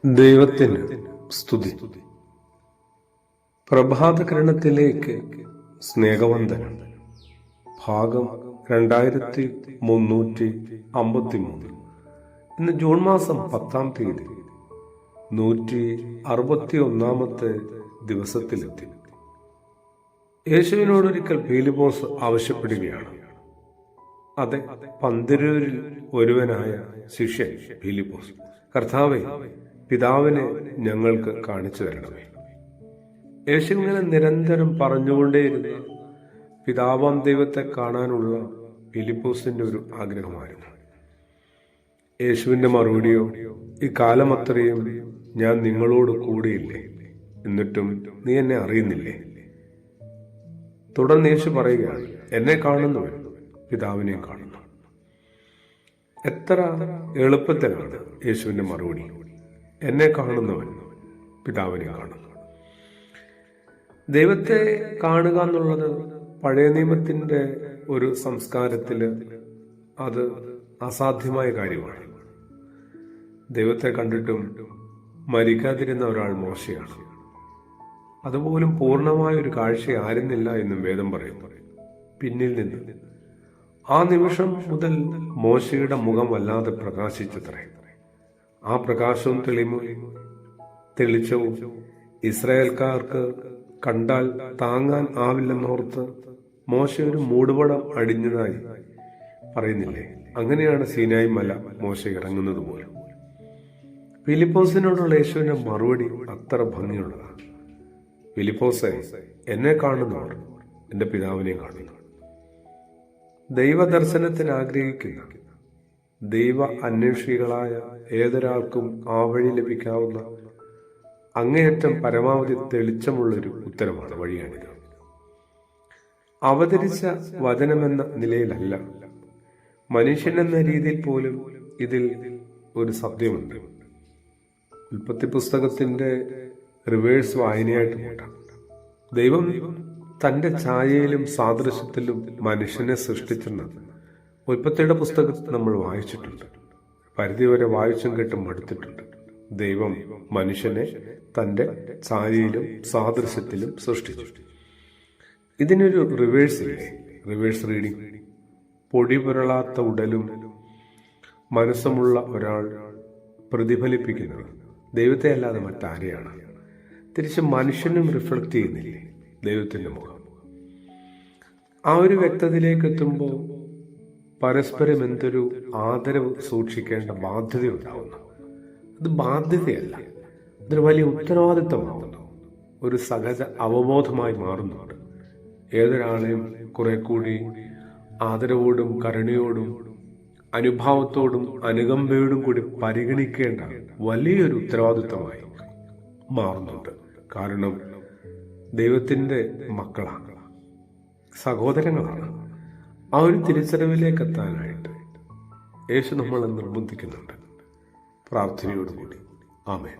ദൈവത്തിന് സ്തുതി. പ്രഭാതകിരണത്തിലേക്ക് സ്നേഹവന്ദനം. ഭാഗം 2353. ഇന്ന് ജൂൺ മാസം 10-ാം തീയതി 161-ാമത്തെ ദിവസത്തിലെത്തി. യേശുവിനോടൊരിക്കൽ ഫിലിപ്പോസ് ആവശ്യപ്പെടുകയാണ്. അതെ, 12 ഒരുവനായ ശിഷ്യൻ ഫിലിപ്പോസ്, കർത്താവേ, പിതാവിനെ ഞങ്ങൾക്ക് കാണിച്ചു തരണമേ. യേശു ഇങ്ങനെ നിരന്തരം പറഞ്ഞുകൊണ്ടേയിരുന്ന പിതാവാം ദൈവത്തെ കാണാനുള്ള ഫിലിപ്പോസിന്റെ ഒരു ആഗ്രഹമായിരുന്നു. യേശുവിന്റെ മറുപടിയോ, ഈ കാലം അത്രയും ഞാൻ നിങ്ങളോട് കൂടിയില്ലേ, എന്നിട്ടും നീ എന്നെ അറിയുന്നില്ലേ? തുടർന്ന് യേശു പറയുകയാണ്, എന്നെ കാണുന്നവൻ പിതാവിനെ കാണുന്നു. എത്ര എളുപ്പത്തിലാണ് യേശുവിന്റെ മറുപടി. എന്നെ കാണുന്നവൻ പിതാവിനെ കാണുന്നു. ദൈവത്തെ കാണുക എന്നുള്ളത് പഴയ നിയമത്തിന്റെ ഒരു സംസ്കാരത്തില് അത് അസാധ്യമായ കാര്യമാണ്. ദൈവത്തെ കണ്ടിട്ടും മരിക്കാതിരുന്ന ഒരാൾ മോശയാണ്. അതുപോലും പൂർണ്ണമായ ഒരു കാഴ്ച ആയിരുന്നില്ല എന്നും വേദം പറയുന്നു. പിന്നിൽ നിന്ന് ആ നിമിഷം മുതൽ മോശയുടെ മുഖം വല്ലാതെ പ്രകാശിച്ചത്രേ. ആ പ്രകാശവും തെളിച്ചവും ഇസ്രായേൽക്കാർക്ക് കണ്ടാൽ താങ്ങാൻ ആവില്ലെന്നോർത്ത് മോശ ഒരു മൂടുപടം അടിഞ്ഞതായി പറയുന്നില്ലേ? അങ്ങനെയാണ് സീനായി മല മോശ ഇറങ്ങുന്നത് പോലും. ഫിലിപ്പോസിനോടുള്ള യേശുവിന്റെ മറുപടി അത്ര ഭംഗിയുള്ളതാണ്. ഫിലിപ്പോസേ, എന്നെ കാണുന്നവർ എന്റെ പിതാവിനെ കാണുന്നു. ദൈവദർശനത്തിന് ആഗ്രഹിക്കുന്ന ദൈവ അന്വേഷികളായ ഏതൊരാൾക്കും ആ വഴി ലഭിക്കാവുന്ന അങ്ങേയറ്റം പരമാവധി തെളിച്ചമുള്ളൊരു ഉത്തരമാണ്, വഴിയാണിത്. അവതരിച്ച വചനമെന്ന നിലയിലല്ല, മനുഷ്യനെന്ന രീതിയിൽ പോലും ഇതിൽ ഒരു സത്യമുണ്ട്. ഉൽപ്പത്തി പുസ്തകത്തിന്റെ റിവേഴ്സ് വായനയായിട്ട് ദൈവം തന്റെ ഛായയിലും സാദൃശ്യത്തിലും മനുഷ്യനെ സൃഷ്ടിച്ചെന്ന് ഉൽപ്പത്തിയുടെ പുസ്തകത്തിൽ നമ്മൾ വായിച്ചിട്ടുണ്ട്. പരിധിവരെ വായിച്ചും കേട്ടും മടുത്തിട്ടുണ്ട്. ദൈവം മനുഷ്യനെ തന്റെ ഛായയിലും സാദൃശ്യത്തിലും സൃഷ്ടിച്ചു. ഇതിനൊരു റിവേഴ്സ് ഇല്ലേ? Reverse reading. പൊടി പുരളാത്ത ഉടലും മനസ്സുമുള്ള ഒരാൾ പ്രതിഫലിപ്പിക്കുന്നത് ദൈവത്തെ അല്ലാതെ മറ്റാരെയാണ്? തിരിച്ച് മനുഷ്യനും റിഫ്ലക്ട് ചെയ്യുന്നില്ലേ ദൈവത്തിന്റെ മുഖം? ആ ഒരു വ്യക്തതയിലേക്ക് എത്തുമ്പോൾ പരസ്പരം എന്തൊരു ആദരവ് സൂക്ഷിക്കേണ്ട ബാധ്യത ഉണ്ടാവുന്നു. അത് ബാധ്യതയല്ല, അതൊരു വലിയ ഉത്തരവാദിത്തമാവുന്നു. ഒരു സഹജ അവബോധമായി മാറുന്നുണ്ട്. ഏതൊരാളെയും കുറെ കൂടി ആദരവോടും കരുണയോടും അനുഭാവത്തോടും അനുകമ്പയോടും കൂടി പരിഗണിക്കേണ്ട വലിയൊരു ഉത്തരവാദിത്തമായി മാറുന്നുണ്ട്. കാരണം ദൈവത്തിന്റെ മക്കളാണ്, സഹോദരങ്ങളാണ്. ആ ഒരു തിരിച്ചറിവിലേക്ക് എത്താനായിട്ട് യേശു നമ്മളെ നിർബന്ധിക്കുന്നുണ്ട്. പ്രാർത്ഥനയോടുകൂടി ആമേൻ.